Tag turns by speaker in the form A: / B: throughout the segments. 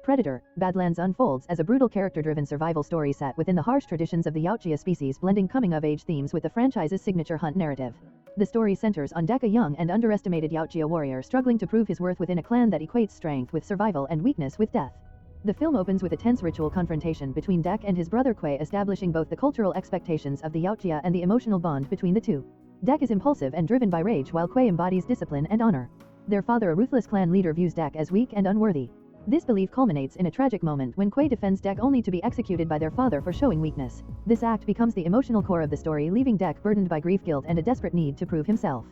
A: Predator Badlands unfolds as a brutal character-driven survival story set within the harsh traditions of the Yaoia species, blending coming-of-age themes with the franchise's signature hunt narrative. The story centers on Dek, a young and underestimated Yaoia warrior struggling to prove his worth within a clan that equates strength with survival and weakness with death. The film opens with a tense ritual confrontation between Dek and his brother Quay, establishing both the cultural expectations of the Yaoia and the emotional bond between the two. Dek is impulsive and driven by rage, while Quay embodies discipline and honor. Their father, a ruthless clan leader, views Dek as weak and unworthy. This belief culminates in a tragic moment when Quay defends Dek only to be executed by their father for showing weakness. This act becomes the emotional core of the story, leaving Dek burdened by grief, guilt, and a desperate need to prove himself.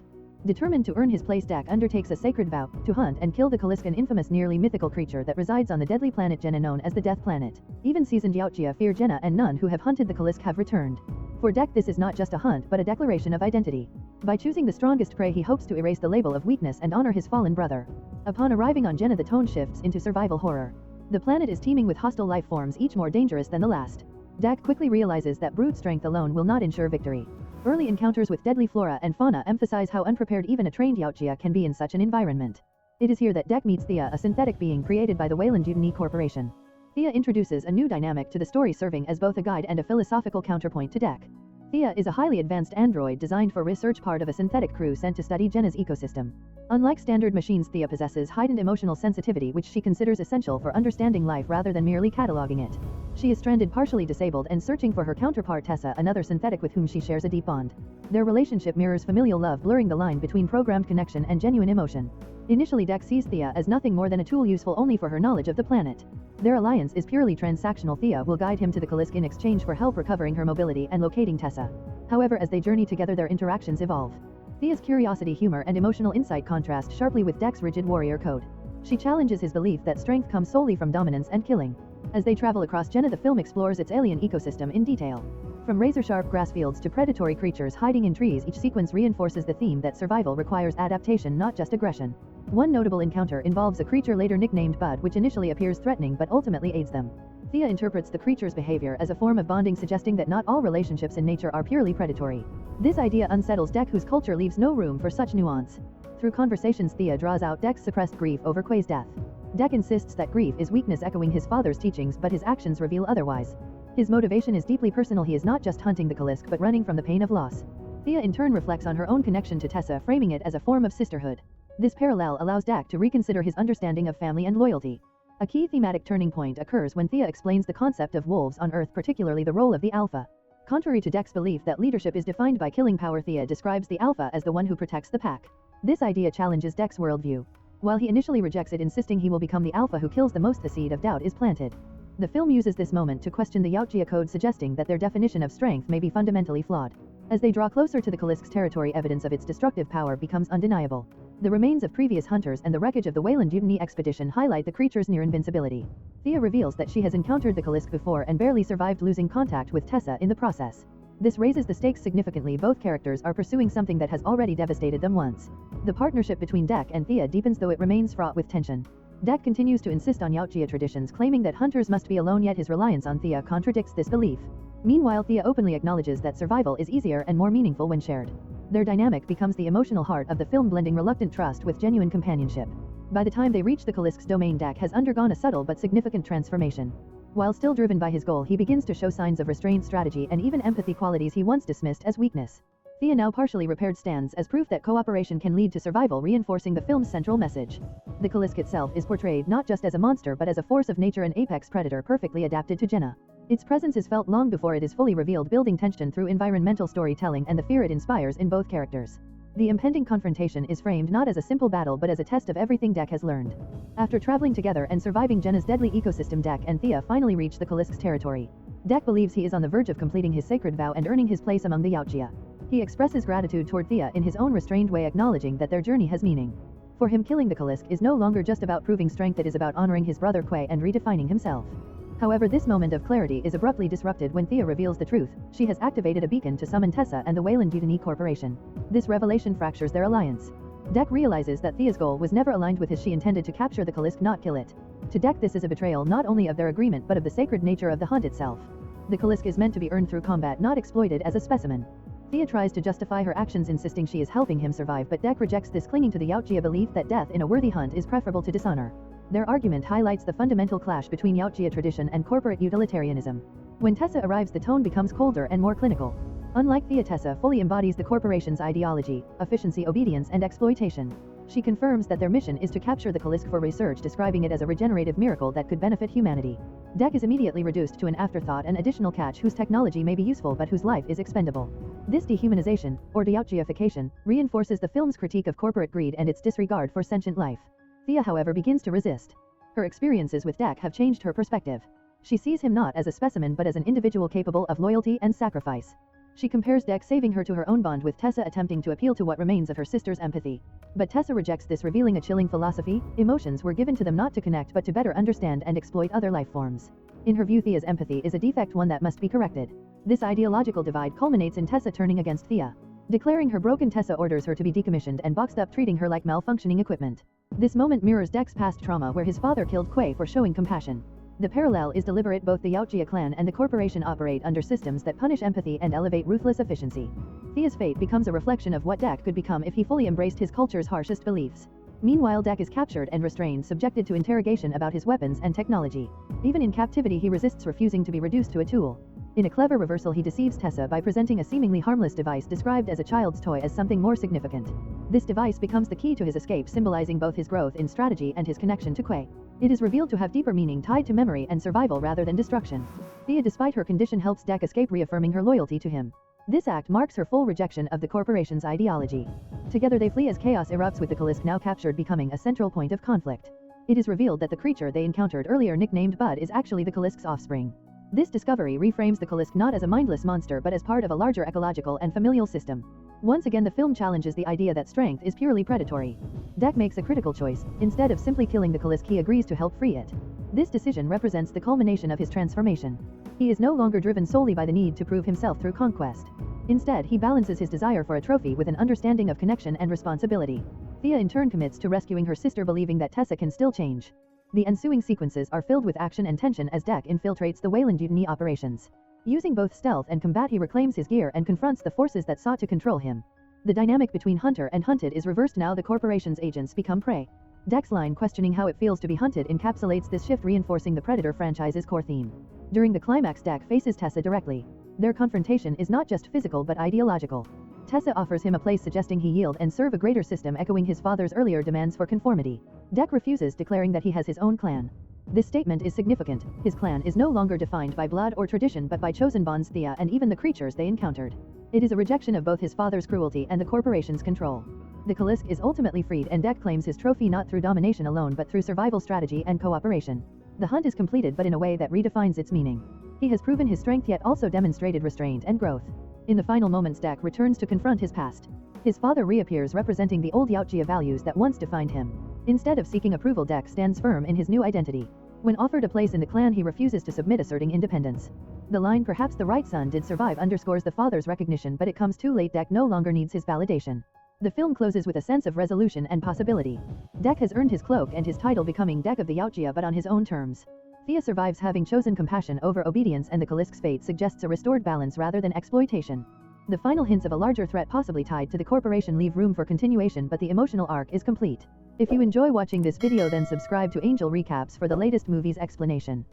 A: Determined to earn his place, Dek undertakes a sacred vow to hunt and kill the Kalisk, an infamous, nearly mythical creature that resides on the deadly planet Jenna, known as the Death Planet. Even seasoned Yaoia fear Jenna, and none who have hunted the Kalisk have returned. For Dek, this is not just a hunt but a declaration of identity. By choosing the strongest prey, he hopes to erase the label of weakness and honor his fallen brother. Upon arriving on Jenna, the tone shifts into survival horror. The planet is teeming with hostile life forms, each more dangerous than the last. Dek quickly realizes that brute strength alone will not ensure victory. Early encounters with deadly flora and fauna emphasize how unprepared even a trained Yaoia can be in such an environment. It is here that Dek meets Thea, a synthetic being created by the Weyland Corporation. Thea introduces a new dynamic to the story, serving as both a guide and a philosophical counterpoint to Dek. Thea is a highly advanced android designed for research, part of a synthetic crew sent to study Jenna's ecosystem. Unlike standard machines, Thea possesses heightened emotional sensitivity, which she considers essential for understanding life rather than merely cataloging it. She is stranded, partially disabled, and searching for her counterpart Tessa, another synthetic with whom she shares a deep bond. Their relationship mirrors familial love, blurring the line between programmed connection and genuine emotion. Initially, Dek sees Thea as nothing more than a tool useful only for her knowledge of the planet. Their alliance is purely transactional. Thea will guide him to the Kalisk in exchange for help recovering her mobility and locating Tessa. However, as they journey together, their interactions evolve. Thea's curiosity, humor, and emotional insight contrast sharply with Dek's rigid warrior code. She challenges his belief that strength comes solely from dominance and killing. As they travel across Jenna, the film explores its alien ecosystem in detail. From razor-sharp grass fields to predatory creatures hiding in trees, each sequence reinforces the theme that survival requires adaptation, not just aggression. One notable encounter involves a creature later nicknamed Bud, which initially appears threatening but ultimately aids them. Thea interprets the creature's behavior as a form of bonding, suggesting that not all relationships in nature are purely predatory. This idea unsettles Dek, whose culture leaves no room for such nuance. Through conversations, Thea draws out Dek's suppressed grief over Quay's death. Dek insists that grief is weakness, echoing his father's teachings, but his actions reveal otherwise. His motivation is deeply personal. He is not just hunting the Kalisk but running from the pain of loss. Thea in turn reflects on her own connection to Tessa, framing it as a form of sisterhood. This parallel allows Dek to reconsider his understanding of family and loyalty. A key thematic turning point occurs when Thea explains the concept of wolves on Earth, particularly the role of the Alpha. Contrary to Dek's belief that leadership is defined by killing power, Thea describes the Alpha as the one who protects the pack. This idea challenges Dek's worldview. While he initially rejects it, insisting he will become the Alpha who kills the most, the seed of doubt is planted. The film uses this moment to question the Yaoia code, suggesting that their definition of strength may be fundamentally flawed. As they draw closer to the Kalisk's territory, evidence of its destructive power becomes undeniable. The remains of previous hunters and the wreckage of the Weyland expedition highlight the creature's near invincibility. Thea reveals that she has encountered the Kalisk before and barely survived, losing contact with Tessa in the process. This raises the stakes significantly. Both characters are pursuing something that has already devastated them once. The partnership between Dek and Thea deepens, though it remains fraught with tension. Dek continues to insist on Yaoia traditions, claiming that hunters must be alone, yet his reliance on Thea contradicts this belief. Meanwhile, Thea openly acknowledges that survival is easier and more meaningful when shared. Their dynamic becomes the emotional heart of the film, blending reluctant trust with genuine companionship. By the time they reach the Kalisk's domain, Dek has undergone a subtle but significant transformation. While still driven by his goal, he begins to show signs of restraint, strategy, and even empathy, qualities he once dismissed as weakness. Thea, now partially repaired, stands as proof that cooperation can lead to survival, reinforcing the film's central message. The Kalisk itself is portrayed not just as a monster but as a force of nature, an apex predator perfectly adapted to Jenna. Its presence is felt long before it is fully revealed, building tension through environmental storytelling and the fear it inspires in both characters. The impending confrontation is framed not as a simple battle but as a test of everything Dek has learned. After traveling together and surviving Jenna's deadly ecosystem, Dek and Thea finally reach the Kalisk's territory. Dek believes he is on the verge of completing his sacred vow and earning his place among the Yaoia. He expresses gratitude toward Thea in his own restrained way, acknowledging that their journey has meaning. For him, killing the Kalisk is no longer just about proving strength, it is about honoring his brother Quay and redefining himself. However, this moment of clarity is abruptly disrupted when Thea reveals the truth. She has activated a beacon to summon Tessa and the Weyland Corporation. This revelation fractures their alliance. Dek realizes that Thea's goal was never aligned with his. She intended to capture the Kalisk, not kill it. To Dek, this is a betrayal not only of their agreement but of the sacred nature of the hunt itself. The Kalisk is meant to be earned through combat, not exploited as a specimen. Thea tries to justify her actions, insisting she is helping him survive, but Dek rejects this, clinging to the Yaoia belief that death in a worthy hunt is preferable to dishonor. Their argument highlights the fundamental clash between Yaoia tradition and corporate utilitarianism. When Tessa arrives, the tone becomes colder and more clinical. Unlike Thea, Tessa fully embodies the corporation's ideology, efficiency, obedience, and exploitation. She confirms that their mission is to capture the Kalisk for research, describing it as a regenerative miracle that could benefit humanity. Dek is immediately reduced to an afterthought, an additional catch whose technology may be useful but whose life is expendable. This dehumanization, or de-Yaoiification, reinforces the film's critique of corporate greed and its disregard for sentient life. Thea, however, begins to resist. Her experiences with Dek have changed her perspective. She sees him not as a specimen but as an individual capable of loyalty and sacrifice. She compares Dek saving her to her own bond with Tessa attempting to appeal to what remains of her sister's empathy. But Tessa rejects this, revealing a chilling philosophy: emotions were given to them not to connect but to better understand and exploit other life forms. In her view, Thea's empathy is a defect, one that must be corrected. This ideological divide culminates in Tessa turning against Thea. Declaring her broken, Tessa orders her to be decommissioned and boxed up, treating her like malfunctioning equipment. This moment mirrors Dek's past trauma, where his father killed Quay for showing compassion. The parallel is deliberate. Both the Yaoia clan and the corporation operate under systems that punish empathy and elevate ruthless efficiency. Thea's fate becomes a reflection of what Dek could become if he fully embraced his culture's harshest beliefs. Meanwhile, Dek is captured and restrained, subjected to interrogation about his weapons and technology. Even in captivity, he resists, refusing to be reduced to a tool. In a clever reversal, he deceives Tessa by presenting a seemingly harmless device described as a child's toy as something more significant. This device becomes the key to his escape, symbolizing both his growth in strategy and his connection to Quay. It is revealed to have deeper meaning, tied to memory and survival rather than destruction. Thea, despite her condition, helps Dek escape, reaffirming her loyalty to him. This act marks her full rejection of the corporation's ideology. Together they flee as chaos erupts, with the Kalisk now captured becoming a central point of conflict. It is revealed that the creature they encountered earlier, nicknamed Bud, is actually the Kalisk's offspring. This discovery reframes the Kalisk not as a mindless monster but as part of a larger ecological and familial system. Once again, the film challenges the idea that strength is purely predatory. Dek makes a critical choice. Instead of simply killing the Kalisk, he agrees to help free it. This decision represents the culmination of his transformation. He is no longer driven solely by the need to prove himself through conquest. Instead, he balances his desire for a trophy with an understanding of connection and responsibility. Thea in turn commits to rescuing her sister, believing that Tessa can still change. The ensuing sequences are filled with action and tension as Dek infiltrates the Wayland mutiny operations. Using both stealth and combat, he reclaims his gear and confronts the forces that sought to control him. The dynamic between hunter and hunted is reversed. Now the corporation's agents become prey. Dek's line questioning how it feels to be hunted encapsulates this shift, reinforcing the Predator franchise's core theme. During the climax, Dek faces Tessa directly. Their confrontation is not just physical but ideological. Tessa offers him a place, suggesting he yield and serve a greater system, echoing his father's earlier demands for conformity. Dek refuses, declaring that he has his own clan. This statement is significant. His clan is no longer defined by blood or tradition but by chosen bonds, Thea, and even the creatures they encountered. It is a rejection of both his father's cruelty and the corporation's control. The Kalisk is ultimately freed, and Dek claims his trophy not through domination alone but through survival strategy and cooperation. The hunt is completed, but in a way that redefines its meaning. He has proven his strength, yet also demonstrated restraint and growth. In the final moments, Dek returns to confront his past. His father reappears, representing the old Yaoia values that once defined him. Instead of seeking approval, Dek stands firm in his new identity. When offered a place in the clan, he refuses to submit, asserting independence. The line, "Perhaps the right son did survive," underscores the father's recognition, but it comes too late. Dek no longer needs his validation. The film closes with a sense of resolution and possibility. Dek has earned his cloak and his title, becoming Dek of the Yaoia, but on his own terms. Thea survives, having chosen compassion over obedience, and the Kalisk's fate suggests a restored balance rather than exploitation. The final hints of a larger threat, possibly tied to the corporation, leave room for continuation, but the emotional arc is complete. If you enjoy watching this video, then subscribe to Angel Recaps for the latest movies explanation.